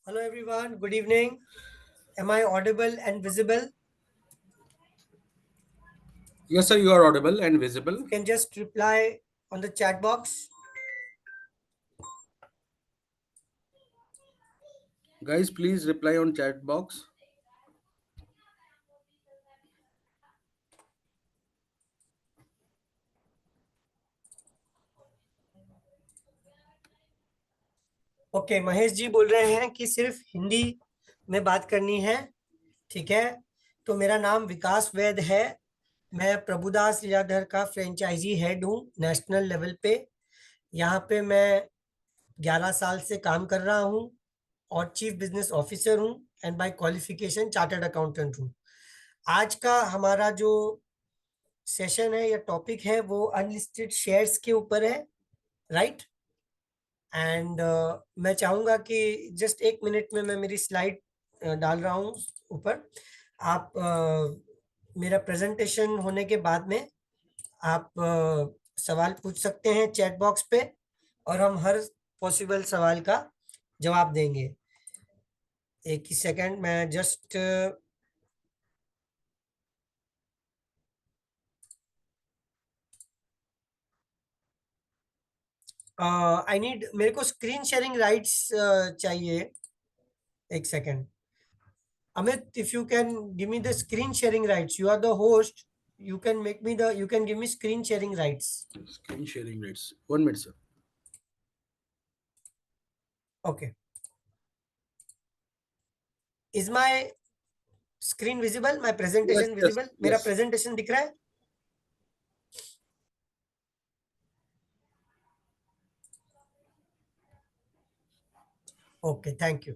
Hello everyone, good evening. Am I audible and visible? Yes, sir, you are audible and visible. You can just reply on the chat box. Guys, please reply on chat box. Okay, Mahesh ji बोल रहे हैं कि सिर्फ हिंदी में बात करनी है। ठीक है, तो मेरा नाम विकास वैद है। मैं प्रभुदास लीलाधर का फ्रेंचाइजी हेड हूँ नेशनल लेवल पे। यहाँ पे मैं 11 साल से काम कर रहा हूँ और चीफ बिजनेस ऑफिसर हूँ and by qualification chartered accountant हूँ। आज का हमारा जो सेशन है या टॉपिक है वो अनलिस्टेड शेयर्स के ऊपर है, राइट। एंड मैं चाहूंगा कि जस्ट 1 मिनट में मैं मेरी स्लाइड डाल रहा हूँ ऊपर। आप मेरा प्रेजेंटेशन होने के बाद में आप सवाल पूछ सकते हैं चैट बॉक्स पे और हम हर पॉसिबल सवाल का जवाब देंगे। एक ही सेकंड, मैं जस्ट आई नीड, मेरे को स्क्रीन शेयरिंग राइट्स चाहिए। एक second, Amit, if you can give me the screen sharing rights, you are the host. You can make me the, you can give me screen sharing rights. Screen sharing rates. 1 minute, sir. Okay. Is my screen visible? My Yes, presentation yes, visible? मेरा yes. presentation दिख रहा है? Okay, thank you.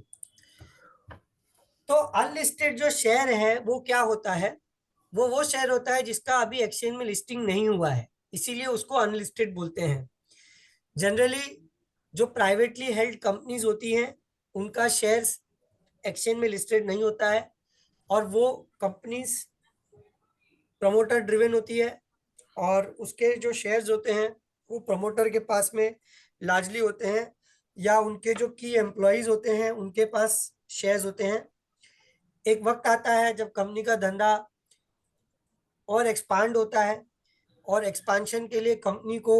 तो unlisted जो share है वो क्या होता है? वो शेयर होता है जिसका अभी एक्सचेंज में लिस्टिंग नहीं हुआ है, इसीलिए उसको अनलिस्टेड बोलते हैं। जनरली जो प्राइवेटली हेल्ड कंपनीज होती हैं उनका शेयर्स एक्सचेंज में लिस्टेड नहीं होता है और वो कंपनीज प्रमोटर ड्रिवन होती है और उसके जो शेयर्स होते हैं वो प्रमोटर के पास में लार्जली होते हैं या उनके जो की एम्प्लॉयज होते हैं उनके पास शेयर्स होते हैं। एक वक्त आता है जब कंपनी का धंधा और एक्सपांड होता है और एक्सपांशन के लिए कंपनी को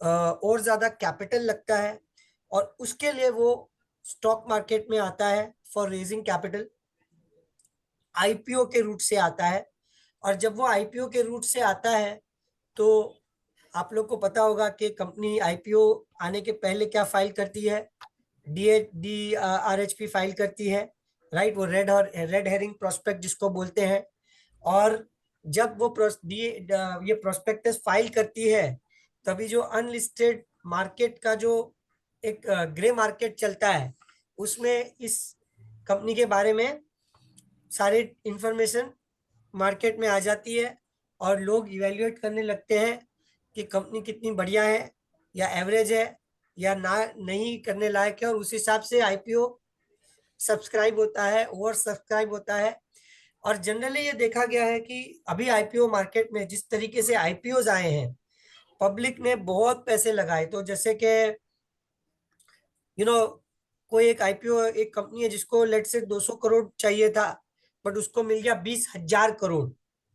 और ज़्यादा कैपिटल लगता है और उसके लिए वो स्टॉक मार्केट में आता है फॉर रेजिंग कैपिटल। आईपीओ के रूट से आता है और जब वो आईपीओ के रूट से आता है तो आप लोग को पता होगा कि कंपनी आईपीओ आने के पहले क्या फाइल करती है? DRHP फाइल करती है, राइट। वो रेड हेरिंग प्रोस्पेक्ट जिसको बोलते हैं। और जब वो ये प्रोस्पेक्टस फाइल करती है तभी जो अनलिस्टेड मार्केट का जो एक ग्रे मार्केट चलता है उसमें इस कंपनी के बारे में सारी इंफॉर्मेशन मार्केट में आ जाती है और लोग इवेल्युएट करने लगते हैं कि कंपनी कितनी बढ़िया है या एवरेज है या ना नहीं करने लायक है, और उस हिसाब से आईपीओ सब्सक्राइब होता है, ओवर सब्सक्राइब होता है। और जनरली ये देखा गया है कि अभी आईपीओ मार्केट में जिस तरीके से आईपीओज आए हैं, पब्लिक ने बहुत पैसे लगाए। तो जैसे कि यू नो कोई एक आईपीओ, एक कंपनी है जिसको लेट से 200 करोड़ चाहिए था बट उसको मिल गया 20,000 करोड़।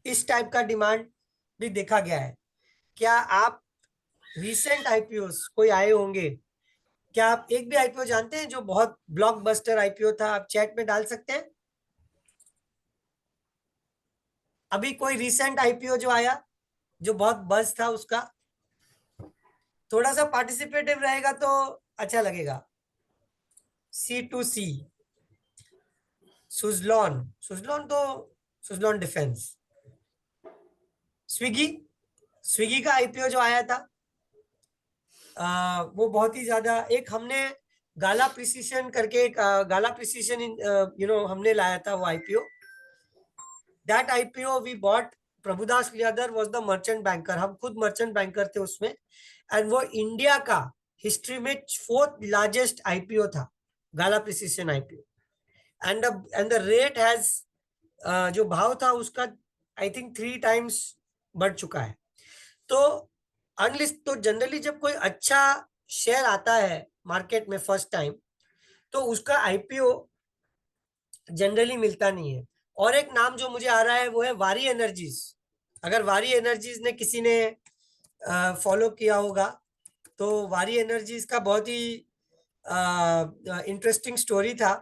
इस टाइप का डिमांड भी देखा गया है। क्या आप रीसेंट आईपीओ कोई आए होंगे? क्या आप एक भी आईपीओ जानते हैं जो बहुत ब्लॉकबस्टर आईपीओ था? आप चैट में डाल सकते हैं। अभी कोई रीसेंट आईपीओ जो आया जो बहुत बज था उसका, थोड़ा सा पार्टिसिपेटिव रहेगा तो अच्छा लगेगा। C2C, सुजलॉन, सुजलॉन तो सुजलॉन डिफेंस। स्विगी, स्विगी का आईपीओ जो आया था वो बहुत ही ज्यादा, एक हमने गाला प्रिसीशन करके एक गाला प्रिसीशन हमने लाया था वो IPO. That IPO we bought, Prabhudas Lilladher was the merchant banker, हम खुद मर्चेंट बैंकर थे उसमें। एंड वो इंडिया का हिस्ट्री में फोर्थ लार्जेस्ट आईपीओ था, Gala Precision IPO. And the rate has, जो भाव था उसका आई थिंक 3 टाइम्स बढ़ चुका है। तो अनलिस्ट तो जनरली जब कोई अच्छा शेयर आता है मार्केट में फर्स्ट टाइम तो उसका आईपीओ जनरली मिलता नहीं है। और एक नाम जो मुझे आ रहा है वो है वारी एनर्जीज। अगर वारी एनर्जीज ने किसी ने फॉलो किया होगा तो वारी एनर्जीज का बहुत ही इंटरेस्टिंग स्टोरी था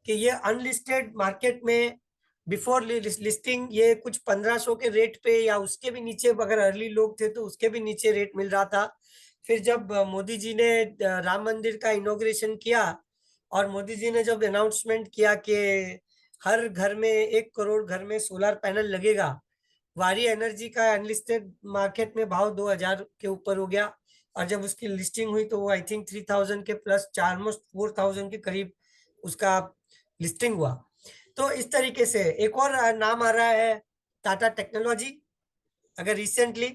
कि ये अनलिस्टेड मार्केट में बिफोर लिस्टिंग ये कुछ 1500 के रेट पे या उसके भी नीचे, अगर अर्ली लोग थे तो उसके भी नीचे रेट मिल रहा था। फिर जब मोदी जी ने राम मंदिर का इनॉग्रेशन किया और मोदी जी ने जब अनाउंसमेंट किया कि हर घर में 1 करोड़ घर में सोलर पैनल लगेगा, वारी एनर्जी का अनलिस्टेड मार्केट में भाव 2000 के ऊपर हो गया। और जब उसकी लिस्टिंग हुई तो वो आई थिंक 3000 के प्लस, ऑलमोस्ट 4000 के करीब उसका लिस्टिंग हुआ। तो इस तरीके से एक और नाम आ रहा है टाटा टेक्नोलॉजी। अगर रिसेंटली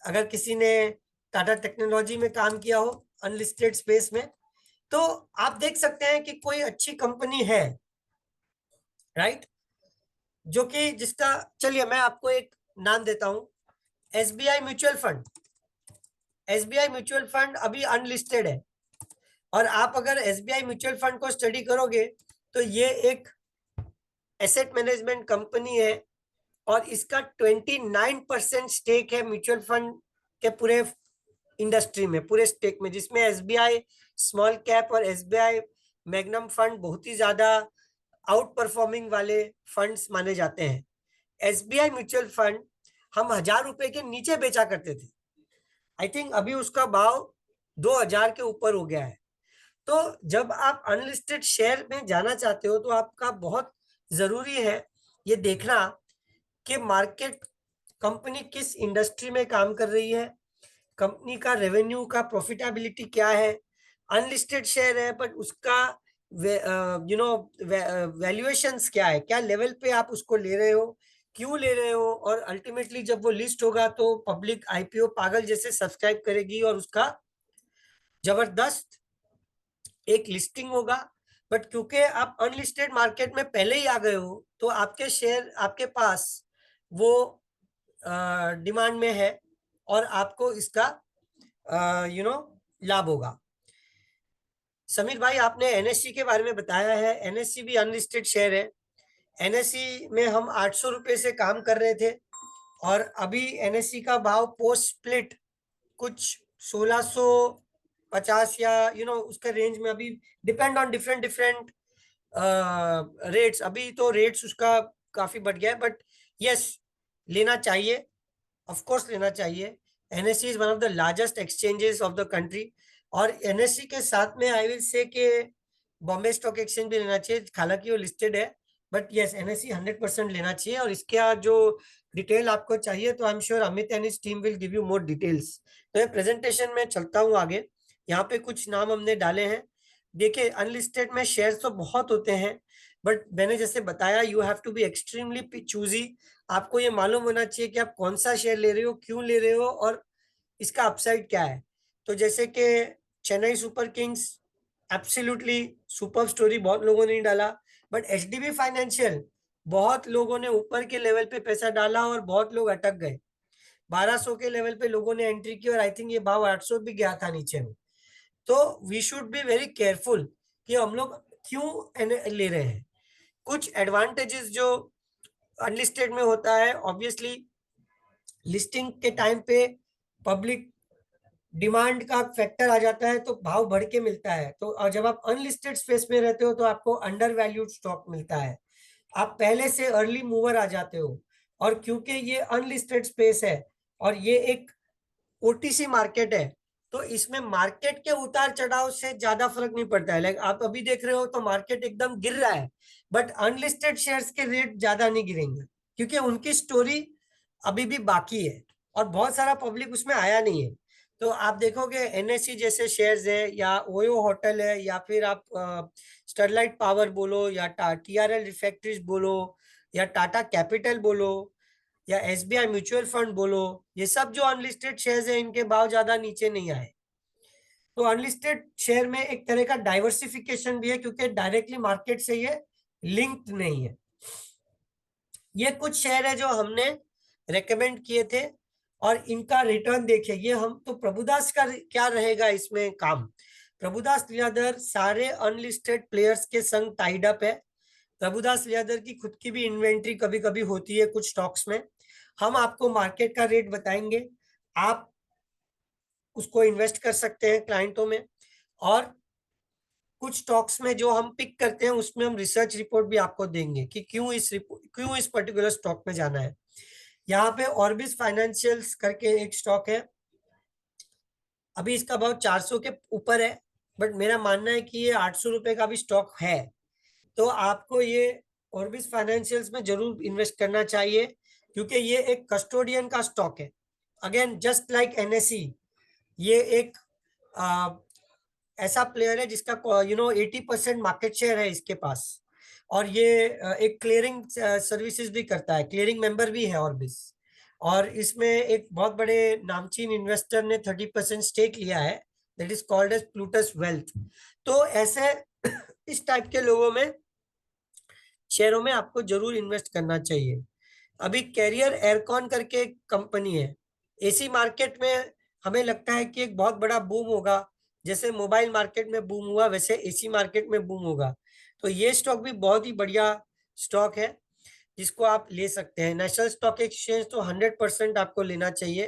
अगर किसी ने टाटा टेक्नोलॉजी में काम किया हो अनलिस्टेड स्पेस में, तो आप देख सकते हैं कि कोई अच्छी कंपनी है, राइट, जो कि जिसका, चलिए मैं आपको एक नाम देता हूं, SBI mutual fund. SBI mutual fund अभी अनलिस्टेड है, और आप अगर एसबीआई म्यूचुअल फंड को स्टडी करोगे तो ये एक एसेट मैनेजमेंट कंपनी है और इसका 29% स्टेक है म्यूचुअल फंड के पूरे इंडस्ट्री में, पूरे स्टेक में, जिसमें एसबीआई स्मॉल कैप और एसबीआई मैग्नम फंड बहुत ही ज्यादा आउट परफॉर्मिंग वाले फंड्स माने जाते हैं। एसबीआई म्यूचुअल फंड हम 1000 रुपए के नीचे बेचा करते थे, आई थिंक अभी उसका भाव 2000 के ऊपर हो गया है। तो जब आप अनलिस्टेड शेयर में जाना चाहते हो तो आपका बहुत जरूरी है ये देखना कि मार्केट, कंपनी किस इंडस्ट्री में काम कर रही है, कंपनी का रेवेन्यू का प्रॉफिटेबिलिटी क्या है। अनलिस्टेड शेयर है बट उसका वैल्यूएशंस क्या है, क्या लेवल पे आप उसको ले रहे हो, क्यों ले रहे हो, और अल्टीमेटली जब वो लिस्ट होगा तो पब्लिक आईपीओ पागल जैसे सब्सक्राइब करेगी और उसका जबरदस्त एक लिस्टिंग होगा। बट क्योंकि आप अनलिस्टेड मार्केट में पहले ही आ गए हो तो आपके शेयर आपके पास वो डिमांड में है और आपको इसका लाभ होगा। समीर भाई आपने एनएससी के बारे में बताया है, एनएससी भी अनलिस्टेड शेयर है। एनएससी में हम 800 रुपए से काम कर रहे थे और अभी एनएससी का भाव पोस्ट स्प्लिट कुछ 1650 या उसके रेंज में अभी, depend on different different rates. अभी तो रेट्स उसका काफी बढ़ गया है, बट यस लेना चाहिए, ऑफ कोर्स लेना चाहिए। NSC is one of the largest exchanges of the country, और एनएससी के साथ में आई विल से के बॉम्बे स्टॉक एक्सचेंज भी लेना चाहिए, हालांकि वो लिस्टेड है, बट यस एनएससी 100% लेना चाहिए। और इसका जो डिटेल आपको चाहिए तो I am sure Amit and his team will give you more details. तो मैं प्रेजेंटेशन में चलता हूँ आगे। यहाँ पे कुछ नाम हमने डाले हैं। देखिए अनलिस्टेड में शेयर तो बहुत होते हैं, बट मैंने जैसे बताया you have to be extremely choosy. आपको ये मालूम होना चाहिए कि आप कौन सा शेयर ले रहे हो, क्यों ले रहे हो, और इसका अपसाइड क्या है। तो जैसे कि Chennai Super Kings, absolutely super story, बहुत लोगों ने डाला, बट एचडीबी फाइनेंशियल बहुत लोगों ने ऊपर के लेवल पे पैसा डाला और बहुत लोग अटक गए। 1200 के लेवल पे लोगों ने एंट्री की और आई थिंक ये भाव 800 भी गया था नीचे में। तो we should be very careful कि हम लोग क्यों ले रहे हैं। कुछ एडवांटेजेस जो अनलिस्टेड में होता है, ऑब्वियसली लिस्टिंग के टाइम पे पब्लिक डिमांड का फैक्टर आ जाता है तो भाव बढ़ के मिलता है। तो और जब आप अनलिस्टेड स्पेस में रहते हो तो आपको अंडर वैल्यूड स्टॉक मिलता है, आप पहले से अर्ली मूवर आ जाते हो। और क्योंकि ये अनलिस्टेड स्पेस है और ये एक ओटीसी मार्केट है तो इसमें मार्केट के उतार चढ़ाव से ज्यादा फर्क नहीं पड़ता है। लाइक आप अभी देख रहे हो तो मार्केट एकदम गिर रहा है, बट अनलिस्टेड शेयर्स के रेट ज्यादा नहीं गिरेंगे क्योंकि उनकी स्टोरी अभी भी बाकी है और बहुत सारा पब्लिक उसमें आया नहीं है। तो आप देखोगे एनएससी जैसे शेयर्स है या ओयो होटल है या फिर आप स्टरलाइट पावर बोलो या टीआरएल रिफैक्ट्रीज बोलो या टाटा कैपिटल बोलो या एसबीआई म्यूचुअल फंड बोलो, ये सब जो अनलिस्टेड शेयर्स है इनके भाव ज्यादा नीचे नहीं आए। तो अनलिस्टेड शेयर में एक तरह का डाइवर्सिफिकेशन भी है क्योंकि डायरेक्टली मार्केट से ये लिंक्ड नहीं है। ये कुछ शेयर है जो हमने रेकमेंड किए थे और इनका रिटर्न देखिए। ये हम तो प्रभुदास का क्या रहेगा इसमें काम, प्रभुदास लियादर सारे अनलिस्टेड प्लेयर्स के संग टाइड अप है। प्रभुदास लियादर की खुद की भी इन्वेंट्री कभी कभी होती है कुछ स्टॉक्स में। हम आपको मार्केट का रेट बताएंगे, आप उसको इन्वेस्ट कर सकते हैं क्लाइंटों में। और कुछ स्टॉक्स में जो हम पिक करते हैं उसमें हम रिसर्च रिपोर्ट भी आपको देंगे कि क्यों इस पर्टिकुलर स्टॉक में जाना है। यहाँ पे ऑर्बिस फाइनेंशियल्स करके एक स्टॉक है, अभी इसका भाव 400 के ऊपर है, बट मेरा मानना है कि ये 800 रुपए का भी स्टॉक है। तो आपको ये ऑर्बिस फाइनेंशियल्स में जरूर इन्वेस्ट करना चाहिए, क्योंकि ये एक कस्टोडियन का स्टॉक है। अगेन जस्ट लाइक एनएसई, ये एक ऐसा प्लेयर है जिसका 80% मार्केट शेयर है इसके पास। और ये एक क्लियरिंग सर्विसेज भी करता है, क्लियरिंग मेंबर भी है ऑर्बिस। और इसमें एक बहुत बड़े नामचीन इन्वेस्टर ने 30% स्टेक लिया है, that is called as Plutus wealth. तो ऐसे इस टाइप के लोगों में, शेयरों में आपको जरूर इन्वेस्ट करना चाहिए। अभी कैरियर एयरकॉन करके एक कंपनी है, एसी मार्केट में हमें लगता है कि एक बहुत बड़ा बूम होगा। जैसे मोबाइल मार्केट में बूम हुआ वैसे एसी मार्केट में बूम होगा। तो ये स्टॉक भी बहुत ही बढ़िया स्टॉक है जिसको आप ले सकते हैं। नेशनल स्टॉक एक्सचेंज तो 100% आपको लेना चाहिए।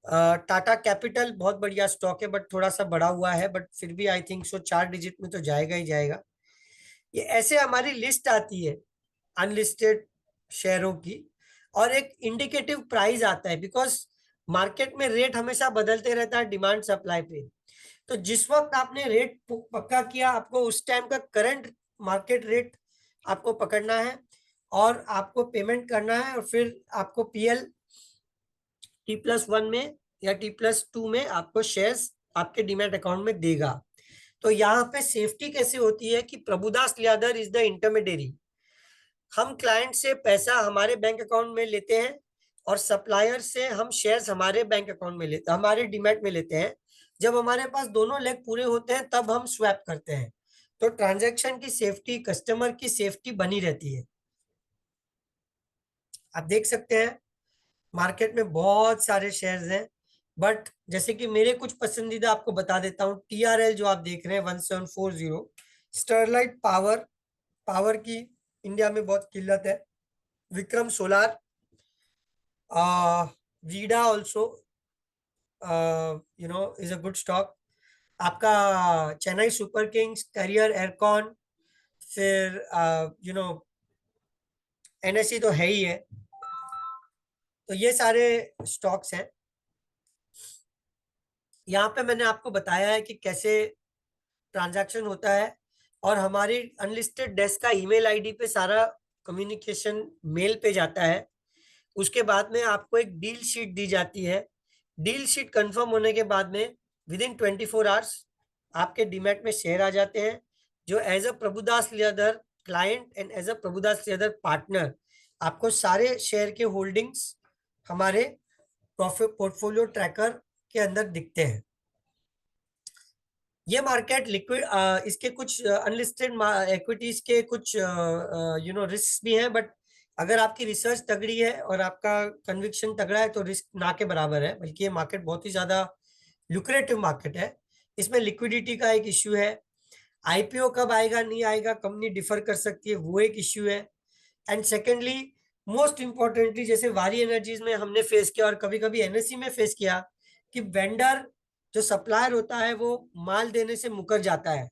टाटा कैपिटल बहुत बढ़िया स्टॉक है, बट थोड़ा सा बढ़ा हुआ है, बट फिर भी आई थिंक सो 4 डिजिट में तो जाएगा ही जाएगा। ये ऐसे हमारी लिस्ट आती है अनलिस्टेड शेयरों की, और एक इंडिकेटिव प्राइस आता है, बिकॉज मार्केट में रेट हमेशा बदलते रहता है डिमांड सप्लाई पे। तो जिस वक्त आपने रेट पक्का किया, आपको उस टाइम का करंट मार्केट रेट आपको पकड़ना है और आपको पेमेंट करना है, और फिर आपको पीएल T+1 में या T+2 में आपको शेयर्स आपके डीमैट अकाउंट में देगा। तो यहाँ पे सेफ्टी कैसे होती है कि प्रभुदास लियादर इज द इंटरमीडियरी। हम क्लाइंट से पैसा हमारे बैंक अकाउंट में लेते हैं, और सप्लायर से हम शेयर्स हमारे बैंक अकाउंट में लेते, हमारे डीमैट में लेते हैं। जब हमारे पास दोनों लेग पूरे होते हैं तब हम स्वैप करते हैं। तो ट्रांजैक्शन की सेफ्टी, कस्टमर की सेफ्टी बनी रहती है। आप देख सकते हैं मार्केट में बहुत सारे शेयर्स हैं, बट जैसे कि मेरे कुछ पसंदीदा आपको बता देता हूँ। टीआरएल जो आप देख रहे हैं 1740, स्टरलाइट पावर, पावर की इंडिया में बहुत किल्लत है। विक्रम सोलार, वीडा also is a good stock. आपका Chennai Super Kings, Carrier Aircon, फिर एनएससी तो है ही है। तो ये सारे स्टॉक्स हैं। यहाँ पे मैंने आपको बताया है कि कैसे ट्रांजैक्शन होता है, और हमारी अनलिस्टेड डेस्क का ईमेल आईडी पे सारा कम्युनिकेशन मेल पे जाता है। उसके बाद में आपको एक डील शीट दी जाती है। डील शीट कंफर्म होने के बाद में विद इन 24 आवर्स आपके डीमैट में शेयर आ जाते हैं, जो as a Prabhudas Lilladher client and as a Prabhudas Lilladher partner आपको सारे शेयर के होल्डिंग्स हमारे प्रॉफिट पोर्टफोलियो ट्रैकर के अंदर दिखते हैं। ये मार्केट लिक्विड, इसके कुछ अनलिस्टेड इक्विटीज के कुछ रिस्क भी हैं, बट अगर आपकी रिसर्च तगड़ी है और आपका कन्विक्शन तगड़ा है तो रिस्क ना के बराबर है। बल्कि ये मार्केट बहुत ही ज्यादा लुक्रेटिव मार्केट है। इसमें लिक्विडिटी का एक इश्यू है, आईपीओ कब आएगा नहीं आएगा, कंपनी डिफर कर सकती है, वो एक इश्यू है। एंड सेकेंडली, मोस्ट इंपॉर्टेंटली, जैसे वारी एनर्जीज में हमने फेस किया और कभी कभी एनएससी में फेस किया, कि वेंडर जो सप्लायर होता है वो माल देने से मुकर जाता है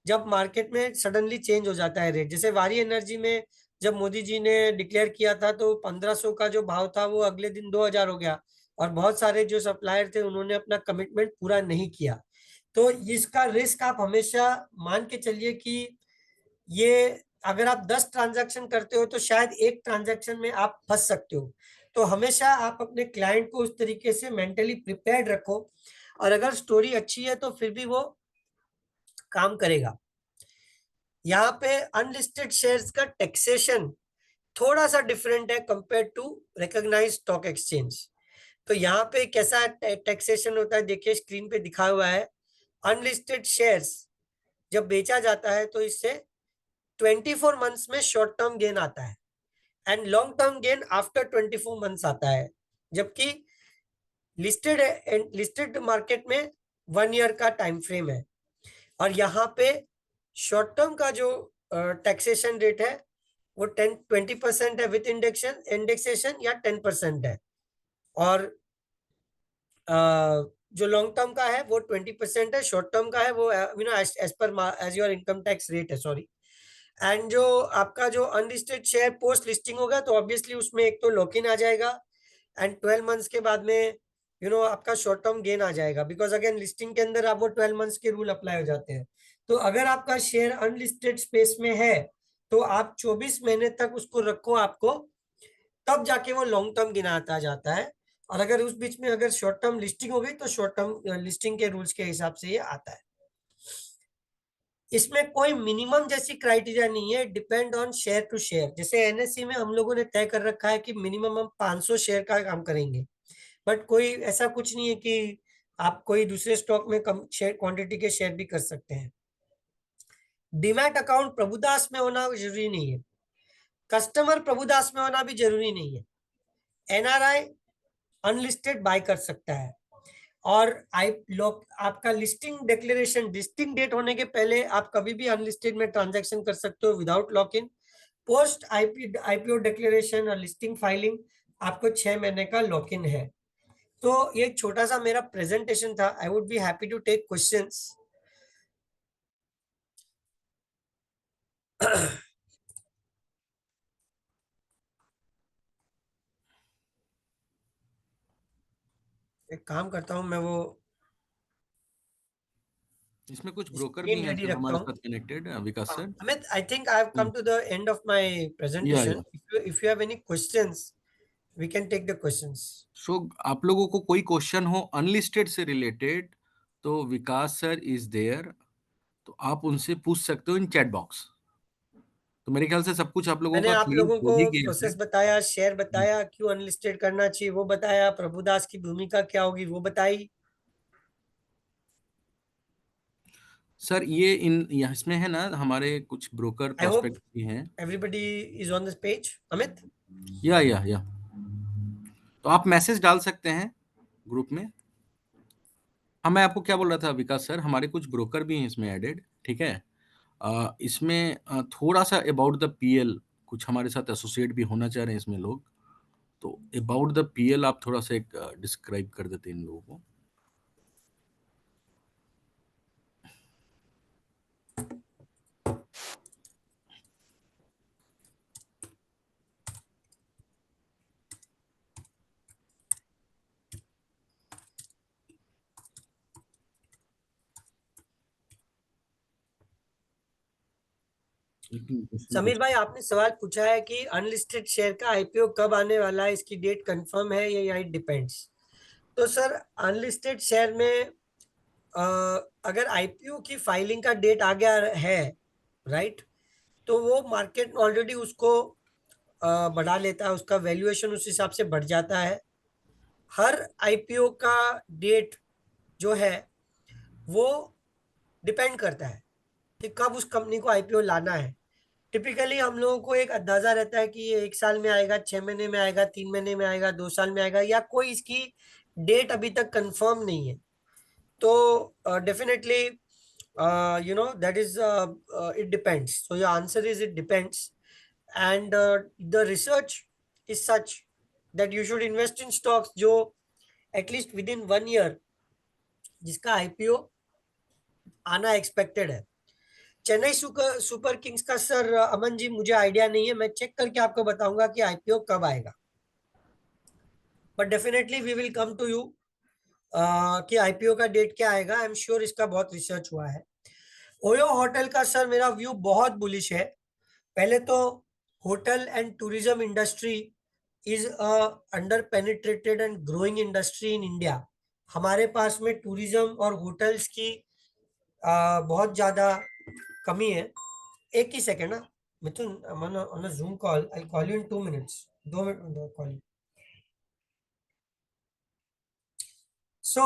जब मार्केट में सडनली चेंज हो जाता है रेट। जैसे वारी एनर्जी में जब मोदी जी ने डिक्लेयर किया था तो 1500 का जो भाव था वो अगले दिन 2000 हो गया, और बहुत सारे जो सप्लायर थे उन्होंने अपना कमिटमेंट पूरा नहीं किया। तो इसका रिस्क आप हमेशा मान के चलिए कि ये, अगर आप 10 ट्रांजैक्शन करते हो तो शायद एक ट्रांजैक्शन में आप फंस सकते हो। तो हमेशा आप अपने क्लाइंट को उस तरीके से मेंटली प्रिपेयर्ड रखो, और अगर स्टोरी अच्छी है तो फिर भी वो काम करेगा। यहाँ पे अनलिस्टेड शेयर्स का टैक्सेशन थोड़ा सा डिफरेंट है compare to recognised stock exchange. तो यहाँ पे कैसा टैक्सेशन होता है, देखिए स्क्रीन पे दिखा हुआ है। अनलिस्टेड शेयर्स जब बेचा जाता है तो इससे 24 मंथ्स में शॉर्ट टर्म गेन आता है, and long term gain after 24 months आता है। जबकि लिस्टेड मार्केट में 1 ईयर का टाइम फ्रेम है। और यहाँ पे शॉर्ट टर्म का जो टैक्सेशन रेट है वो 20% है विथ इंडेक्सेशन या 10% है, और जो लॉन्ग टर्म का है वो 20% है, शॉर्ट टर्म का है वो as per as your income tax rate है, सॉरी। एंड जो आपका जो अनलिस्टेड शेयर पोस्ट लिस्टिंग होगा तो ऑब्वियसली उसमें एक तो लॉक इन आ जाएगा, एंड 12 मंथ्स के बाद में आपका शॉर्ट टर्म गेन आ जाएगा, बिकॉज अगेन लिस्टिंग के अंदर आप वो 12 मंथ्स के रूल अप्लाई हो जाते हैं। तो अगर आपका शेयर अनलिस्टेड स्पेस में है तो आप 24 महीने तक उसको रखो आपको, तब जाके वो लॉन्ग टर्म गिनाता जाता है। और अगर उस बीच में अगर शॉर्ट टर्म लिस्टिंग हो गई तो शॉर्ट टर्म लिस्टिंग के रूल्स के हिसाब से ये आता है। इसमें कोई मिनिमम जैसी क्राइटेरिया नहीं है, depend on share to share. जैसे एनएससी में हम लोगों ने तय कर रखा है कि मिनिमम हम 500 शेयर का काम करेंगे, बट कोई ऐसा कुछ नहीं है कि आप कोई दूसरे स्टॉक में कम शेयर क्वांटिटी के शेयर भी कर सकते हैं। डीमैट अकाउंट प्रभुदास में होना जरूरी नहीं है, कस्टमर प्रभुदास में होना भी जरूरी नहीं है। एनआरआई अनलिस्टेड बाय कर सकता है, और आपका लिस्टिंग डेट होने के पहले आप कभी भी अनलिस्टेड में ट्रांजैक्शन कर सकते हो without lock in. Post IPO declaration और लिस्टिंग फाइलिंग आपको 6 महीने का लॉक इन है। तो ये छोटा सा मेरा प्रेजेंटेशन था। I would be happy to take questions. एक काम करता हूँ मैं, वो इसमें कुछ ब्रोकर भी स्क्रीन हैं रेडी सर रखता हमारे हूँ। साथ connected, Vikas sir. Amit, I think I have come to the end of my या presentation. If you have any questions, we can take the questions. सो आप लोगों को कोई क्वेश्चन हो अनलिस्टेड से रिलेटेड तो विकास सर इज देयर, तो आप उनसे पूछ सकते हो इन चैट बॉक्स। तो मेरे ख्याल से सब कुछ आप लोगों मैंने का आप क्लियर लोगों हो को ही गया प्रोसेस है। बताया, शेयर बताया, क्यों अनलिस्टेड करना चाहिए वो बताया, प्रभुदास की भूमिका क्या होगी वो बताई। सर ये इसमें है ना हमारे कुछ ब्रोकर आई होप प्रोस्पेक्ट भी हैं। Everybody is on this page. Amit, या तो आप मैसेज डाल सकते हैं ग्रुप में। हाँ, मैं आपको क्या बोल रहा था विकास सर, हमारे कुछ ब्रोकर भी हैं इसमें एडेड, ठीक है। इसमें थोड़ा सा अबाउट द पीएल, कुछ हमारे साथ एसोसिएट भी होना चाह रहे हैं इसमें लोग, तो अबाउट द पीएल आप थोड़ा सा एक डिस्क्राइब कर देते हैं इन लोगों को। लेकिन क्वेश्चन समीर कुछ भाई आपने सवाल पूछा है कि अनलिस्टेड शेयर का आईपीओ कब आने वाला है, इसकी डेट कंफर्म है या इट डिपेंड्स। तो सर, अनलिस्टेड शेयर में अ, अगर आईपीओ की फाइलिंग का डेट आ गया है, राइट, तो वो मार्केट ऑलरेडी उसको बढ़ा लेता है, उसका वैल्यूएशन उस हिसाब से बढ़ जाता है। हर आईपीओ का डेट जो है वो डिपेंड करता है कि कब उस कंपनी को आईपीओ लाना है। टिपिकली हम लोगों को एक अंदाजा रहता है कि ये 1 साल में आएगा, 6 महीने में आएगा, 3 महीने में आएगा, 2 साल में आएगा, या कोई इसकी डेट अभी तक कंफर्म नहीं है। तो definitely that is it depends. So your answer is it depends. And the research is such that you should invest in stocks जो at least within 1 year जिसका आईपीओ आना एक्सपेक्टेड है। चेन्नई सुपर किंग्स का sir Aman ji मुझे idea नहीं है, मैं check करके आपको बताऊंगा कि आईपीओ कब आएगा, but definitely we will come to you कि आईपीओ का डेट क्या आएगा। आई एम श्योर इसका बहुत रिसर्च हुआ है। ओयो होटल का सर मेरा व्यू बहुत बुलिश है। पहले तो hotel and tourism industry is a under penetrated and growing industry in India. हमारे पास में टूरिज्म और होटल्स की बहुत ज्यादा कमी है। एक ही सेकेंड ना Mithun, on a Zoom call, I call you in 2 minutes. 2 minute call you. So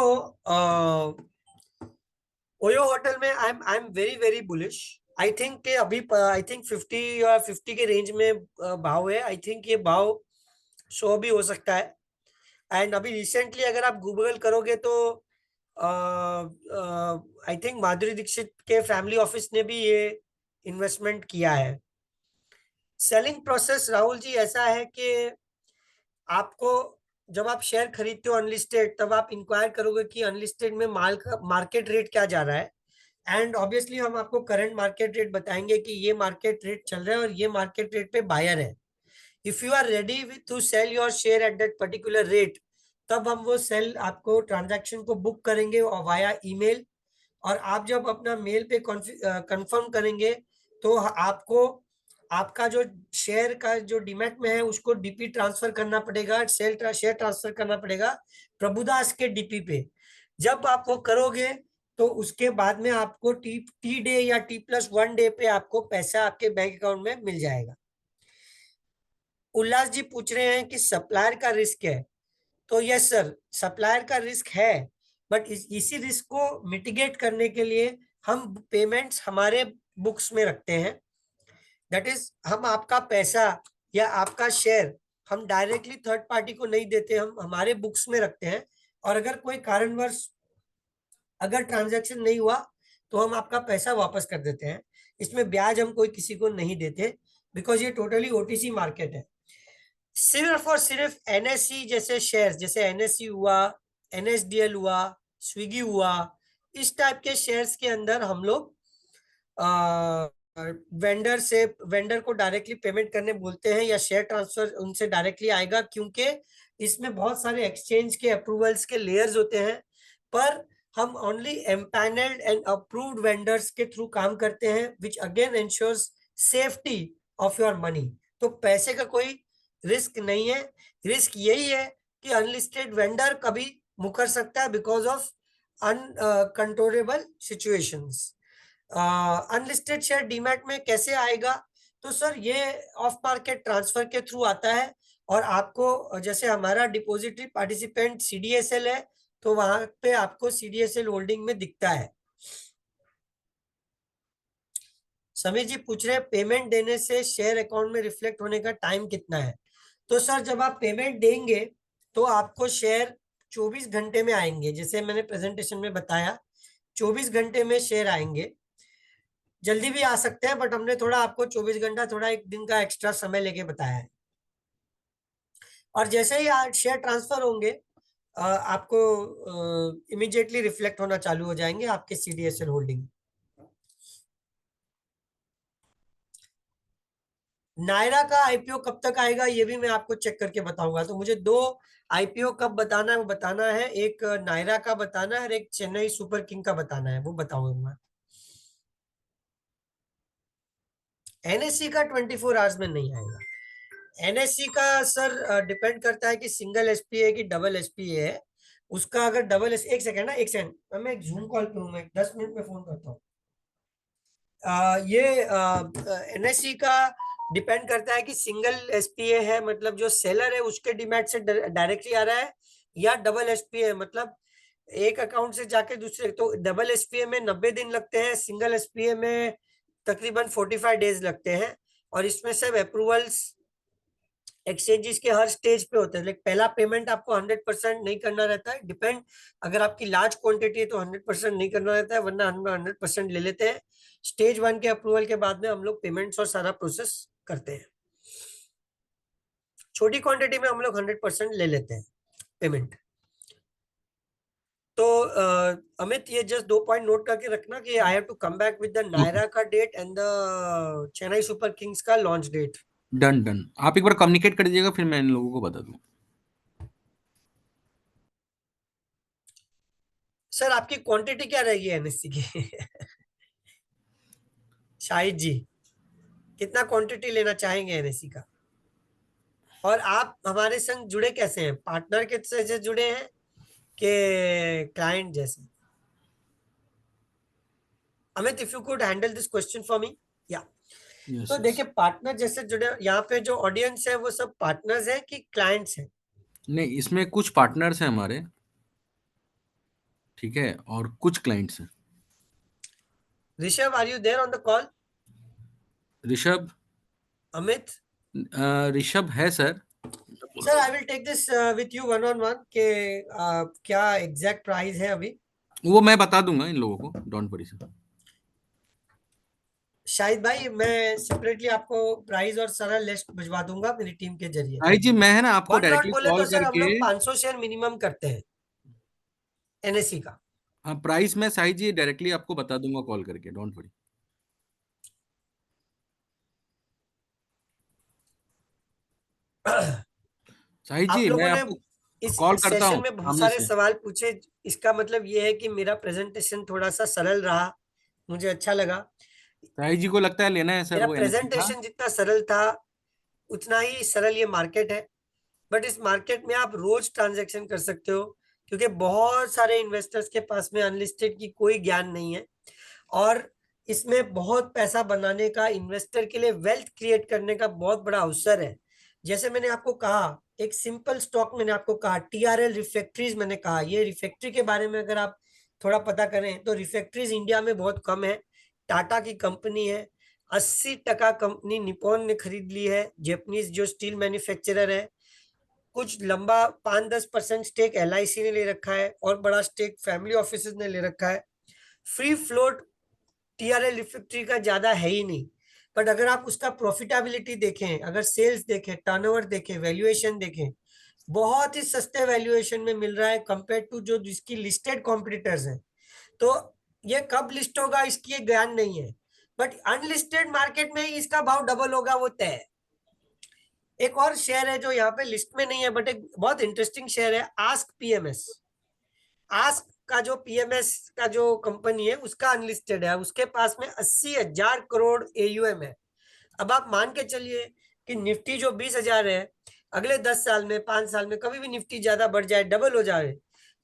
OYO hotel में I am very very bullish. I think के अभी आई थिंक 50 के रेंज में भाव है। आई थिंक ये भाव 100 भी हो सकता है। एंड अभी रिसेंटली अगर आप गूगल करोगे तो आई थिंक माधुरी दीक्षित के फैमिली ऑफिस ने भी ये इन्वेस्टमेंट किया है। सेलिंग प्रोसेस राहुल जी ऐसा है कि आपको जब आप शेयर खरीदते हो अनलिस्टेड, तब आप इंक्वायर करोगे कि अनलिस्टेड में माल का मार्केट रेट क्या जा रहा है, एंड ऑब्वियसली हम आपको करंट मार्केट रेट बताएंगे कि ये मार्केट रेट चल रहा है और ये मार्केट रेट पे बायर है। If you are ready to sell your share at that particular rate, तब हम वो सेल आपको ट्रांजैक्शन को बुक करेंगे और वाया ईमेल, और आप जब अपना मेल पे कंफर्म करेंगे तो आपको आपका जो शेयर का जो डीमैट में है उसको डीपी ट्रांसफर करना पड़ेगा, शेयर ट्रांसफर करना पड़ेगा प्रभुदास के डीपी पे। जब आप वो करोगे तो उसके बाद में आपको टी डे या T+1 डे पे आपको पैसा आपके बैंक अकाउंट में मिल जाएगा। उल्लास जी पूछ रहे हैं कि सप्लायर का रिस्क है, तो यस सर, सप्लायर का रिस्क है, बट इसी रिस्क को मिटिगेट करने के लिए हम पेमेंट्स हमारे बुक्स में रखते हैं। दैट इज, हम आपका पैसा या आपका शेयर हम डायरेक्टली थर्ड पार्टी को नहीं देते, हम हमारे बुक्स में रखते हैं, और अगर कोई कारणवश अगर ट्रांजैक्शन नहीं हुआ तो हम आपका पैसा वापस कर देते हैं। इसमें ब्याज हम कोई किसी को नहीं देते, बिकॉज ये टोटली ओटीसी मार्केट है। सिर्फ और सिर्फ एनएससी जैसे शेयर्स, जैसे एनएससी हुआ, एनएसडीएल हुआ, स्विगी हुआ, इस टाइप के शेयर्स के अंदर हम लोग वेंडर को डायरेक्टली पेमेंट करने बोलते हैं, या शेयर ट्रांसफर उनसे डायरेक्टली आएगा, क्योंकि इसमें बहुत सारे एक्सचेंज के अप्रूवल्स के लेयर्स होते हैं। पर हम only empanelled and approved vendors के थ्रू काम करते हैं, which again ensures safety of your money. तो पैसे का कोई रिस्क नहीं है। रिस्क यही है कि अनलिस्टेड वेंडर कभी मुकर सकता है because of uncontrollable situations. Unlisted share demat में कैसे आएगा? तो सर ये ऑफ मार्केट ट्रांसफर के थ्रू आता है, और आपको जैसे हमारा डिपॉजिटरी पार्टिसिपेंट सीडीएसएल है, तो वहां पे आपको सीडीएसएल होल्डिंग में दिखता है। समीर जी पूछ रहे हैं पेमेंट देने से शेयर अकाउंट में रिफ्लेक्ट होने का टाइम कितना है? तो सर जब आप पेमेंट देंगे तो आपको शेयर 24 घंटे में आएंगे, जैसे मैंने प्रेजेंटेशन में बताया 24 घंटे में शेयर आएंगे। जल्दी भी आ सकते हैं, बट हमने थोड़ा आपको 24 घंटा थोड़ा एक दिन का एक्स्ट्रा समय लेके बताया है। और जैसे ही शेयर ट्रांसफर होंगे आपको इमीडिएटली रिफ्लेक्ट होना चालू हो जाएंगे आपके सीडीएसएल होल्डिंग। नायरा का आईपीओ कब तक आएगा ये भी मैं आपको चेक करके बताऊंगा। तो मुझे 2 आईपीओ कब बताना है वो बताना है, एक नायरा का बताना है और एक चेन्नई सुपर किंग का बताना है, वो बताऊंगा। एनएससी का 24 आवर्स में नहीं आएगा। एनएससी का सर डिपेंड करता है कि सिंगल एसपीए की डबल एसपीए है। उसका अगर डबल एस, एक सेकेंड ना, एक सेकंड, मैं एक जूम कॉल पे हूँ, मैं 10 मिनट में फोन करता हूँ। ये एनएससी का डिपेंड करता है कि सिंगल एसपीए है, मतलब जो सेलर है उसके डीमैट से डायरेक्टली आ रहा है, या डबल एसपीए है, मतलब एक अकाउंट से जाके दूसरे। तो डबल एसपीए में 90 दिन लगते हैं, सिंगल एसपीए में तकरीबन 45 डेज लगते हैं। और इसमें सब अप्रूवल्स एक्सचेंजेस के हर स्टेज पे होते हैं। लाइक पहला पेमेंट आपको 100% नहीं करना रहता है, डिपेंड, अगर आपकी लार्ज क्वांटिटी है तो 100% नहीं करना रहता है, वरना हम 100% ले लेते हैं। स्टेज 1 के अप्रूवल के बाद में हम लोग पेमेंट्स और सारा प्रोसेस करते हैं। छोटी क्वांटिटी में हम लोग 100% ले लेते हैं पेमेंट। तो अमित ये जस्ट 2 पॉइंट नोट करके रखना कि I have to come back with the Nayara का date and the Chennai Super Kings का लॉन्च डेट। डन डन, आप एक बार कम्युनिकेट कर दीजिएगा, फिर मैं इन लोगों को बता दूं। सर आपकी क्वांटिटी क्या रहेगी एनएससी की? शाहिद जी, कितना क्वांटिटी लेना चाहेंगे एनएससी का? और आप हमारे संग जुड़े कैसे हैं, पार्टनर के से जुड़े हैं कि क्लाइंट जैसे? Amit if you could handle this question for me. या यस तो यस। देखिए पार्टनर जैसे जुड़े, यहाँ पे जो ऑडियंस है वो सब पार्टनर्स हैं कि क्लाइंट्स हैं? नहीं, इसमें कुछ पार्टनर्स हैं हमारे, ठीक है, और कुछ क्लाइंट्स हैं। Rishabh are you there on the call? Rishabh, Amit Rishabh है sir. Sir I will take this with you one on one के क्या एग्जैक्ट प्राइस है अभी। वो मैं बता दूंगा इन लोगों को, डोंट वरी सर। शाहिद भाई, मैं सेपरेटली आपको प्राइस और सरल लिस्ट भिजवा दूंगा मेरी टीम के जरिए। भाई जी मैं है ना आपको वन लॉट डायरेक्टली बोले कॉल तो सर हम करके, लोग 500 शेयर मिनिमम करते हैं एनएससी का। हाँ प्राइस मैं साहिल जी डायरेक्टली आपको बता दूंगा कॉल करके, डोंट वरी। साहिल आप जी मैं लोगों ने आपको इस कॉल करता सेशन हूँ में बहुत सामने सारे से। सवाल पूछे, इसका मतलब ये है कि मेरा प्रेजेंटेशन थोड़ा सा सरल रहा, मुझे अच्छा लगा। साहिल जी को लगता है लेना है सर मेरा वो एनएससी का। प्रेजेंटेशन जितना सरल था उतना ही सरल ये मार्केट है। बट इस मार्केट में आप रोज ट्रांजैक्शन कर सकते हो, क्योंकि बहुत सारे इन्वेस्टर्स के पास में अनलिस्टेड की कोई ज्ञान नहीं है। और इसमें बहुत पैसा बनाने का, इन्वेस्टर के लिए वेल्थ क्रिएट करने का बहुत बड़ा अवसर है। जैसे मैंने आपको कहा, एक सिंपल स्टॉक मैंने आपको कहा, टीआरएल रिफैक्ट्रीज मैंने कहा, ये रिफैक्ट्री के बारे में अगर आप थोड़ा पता करें तो रिफैक्ट्रीज इंडिया में बहुत कम है। टाटा की कंपनी है, 80% कंपनी निप्पॉन ने खरीद ली है, जापानीज जो स्टील मैन्युफैक्चरर है। कुछ लंबा 5-10% स्टेक एलआईसी ने ले रखा है, और बड़ा स्टेक फैमिली ऑफिस ने ले रखा है। फ्री फ्लोट टीआरएल रिफैक्ट्री का ज्यादा है ही नहीं। बट अगर आप उसका प्रॉफिटेबिलिटी देखें, अगर सेल्स देखें, टर्नओवर देखें, वैल्यूएशन देखें, बहुत ही सस्ते वैल्यूएशन में मिल रहा है कंपेयर टू जो जिसकी लिस्टेड कॉम्पिटिटर्स हैं। तो ये कब लिस्ट होगा इसकी ये ज्ञान नहीं है, बट अनलिस्टेड मार्केट में ही इसका भाव डबल होगा, वो तय है। एक और शेयर है जो यहाँ पे लिस्ट में नहीं है, बट एक बहुत इंटरेस्टिंग शेयर है, आस्क पीएमएस। आस्क का जो पीएमएस का जो कंपनी है उसका अनलिस्टेड है, उसके पास में 80,000 करोड़ एयूएम है। अब आप मान के चलिए कि निफ्टी जो 20,000 है, अगले 10 साल में, 5 साल में कभी भी निफ्टी ज्यादा बढ़ जाए, डबल हो जाए,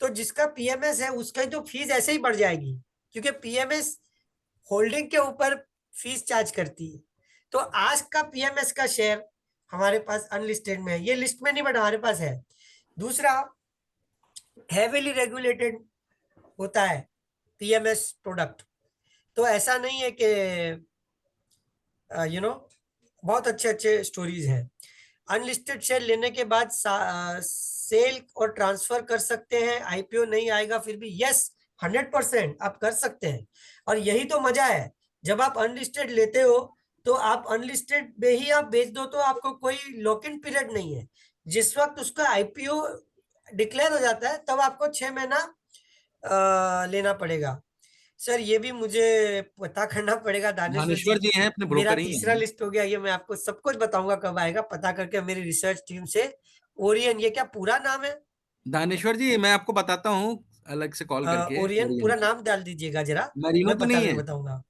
तो जिसका पीएमएस है उसका तो फीस ऐसे ही बढ़ जाएगी, क्योंकि पीएमएस होल्डिंग के ऊपर फीस चार्ज करती है। तो आज का पीएमएस का शेयर हमारे पास अनलिस्टेड में है, ये लिस्ट में नहीं बट हमारे पास है। दूसरा, हैवीली रेगुलेटेड होता है पीएमएस प्रोडक्ट, तो ऐसा नहीं है कि बहुत अच्छे अच्छे स्टोरीज हैं। अनलिस्टेड शेयर लेने के बाद सेल और ट्रांसफर कर सकते हैं, आईपीओ नहीं आएगा फिर भी, यस 100% आप कर सकते हैं। और यही तो मजा है, जब आप अनलिस्टेड लेते हो तो आप अनलिस्टेड में ही आप बेच दो, तो आपको कोई लॉक इन पीरियड नहीं है। जिस वक्त उसका आईपीओ डिक्लेयर हो जाता है तब आपको 6 महीना लेना पड़ेगा। सर ये भी मुझे पता करना पड़ेगा दानेश्वर धानेश्वर जी। जी हैं अपने मेरा ब्रोकर ही तीसरा हैं। लिस्ट हो गया, ये मैं आपको सब कुछ बताऊंगा कब आएगा, पता करके मेरी रिसर्च टीम से। ओरियन, ये क्या पूरा नाम है? धानेश्वर जी मैं आपको बताता हूँ अलग से कॉल करके ओरियन ओरियन पूरा का। नाम डाल दीजिएगा जरा, मैरिनो मैं तो बता नहीं के है। बताऊंगा।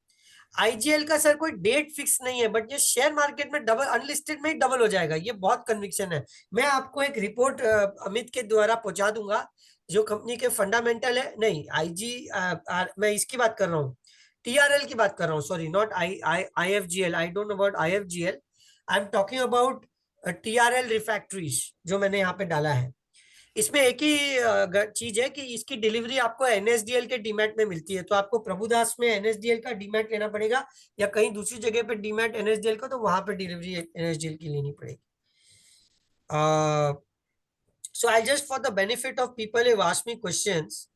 आईजीएल का सर कोई डेट फिक्स नहीं है, बट ये शेयर मार्केट में डबल, अनलिस्टेड में ही डबल हो जाएगा, ये बहुत कन्विक्शन है। मैं आपको एक रिपोर्ट अमित के द्वारा पहुंचा दूंगा, जो कंपनी के फंडामेंटल है, नहीं मैं इसकी बात कर रहा हूँ, टीआरएल की बात कर रहा हूँ, sorry not IFGL, I don't know about IFGL, I am talking about TRL refractories जो मैंने यहाँ पे डाला है। इसमें एक ही चीज है कि इसकी डिलीवरी आपको एनएसडीएल के डीमैट में मिलती है, तो आपको प्रभुदास में एनएसडीएल का डीमैट लेना पड़ेगा, या कहीं दूसरी जगह पे डीमैट एनएसडीएल का, तो वहां पे डिलीवरी एनएसडीएल की लेनी पड़ेगी। So I just for the benefit of people who ask me questions,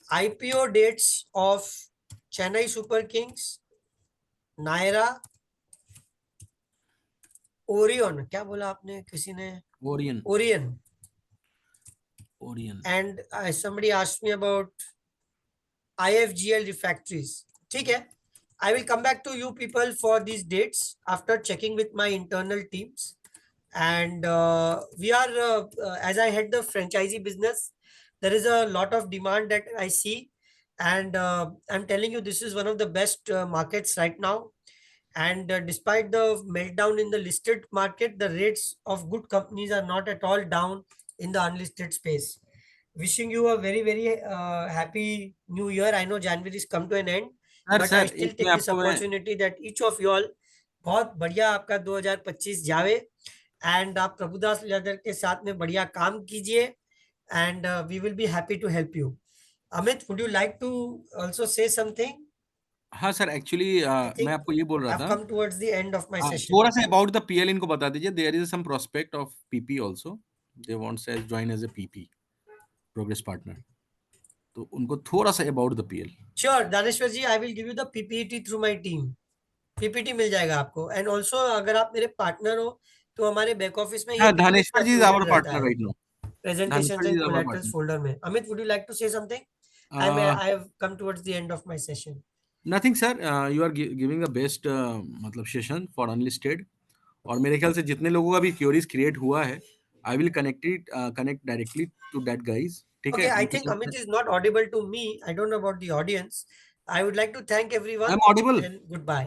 IPO dates of Chennai Super Kings, Nayara, Orion, क्या बोला आपने किसी ने? Orion. Orion. Orion. And somebody asked me about IFGL refractories. ठीक है, I will come back to you people for these dates after checking with my internal teams. And we are, as I head the franchisee business, there is a lot of demand that I see. And I'm telling you, this is one of the best markets right now. And despite the meltdown in the listed market, the rates of good companies are not at all down in the unlisted space. Wishing you a very very happy new year. I know January is come to an end, sir but I sir still एक मैं take this आपको मैं opportunity that each of you all, बहुत बढ़िया आपका 2025 जावे, and आप Prabhudas leather के साथ में बढ़िया काम कीजिए, and we will be happy to help you. Amit, would you like to also say something? हाँ सर एक्चुअली आई मैं थिंक आपको ये बोल रहा आई हैव था। Come towards the end of my session. थोड़ा सा अबाउट द पीएल इनको बता दीजिए। There is some prospect of PP also, they wants as join as a PP progress partner. तो उनको थोड़ा सा about the PL. Sure Dhaneshwar ji, I will give you the PPT through my team. PPT मिल जाएगा आपको। एंड ऑल्सो अगर आप मेरे पार्टनर हो तो हमारे बैक ऑफिस में ये हाँ, PPT Dhaneshwar ji is our uploaded रहता पार्टनर है, right now. presentations Dhaneshwar ji and is our collaterals folder में। Amit, would you like to say something? Partner. I have come towards the end of my session. Nothing sir, you are giving the best मतलब session for unlisted. और मेरे ख्याल से जितने लोगों का भी क्यूरीज क्रिएट हुआ है, I will connect directly to that guys, ठीक Okay, है, I उनके think साथ। Amit is not audible to me. I don't know about the audience. I would like to thank I am everyone Audible. and goodbye.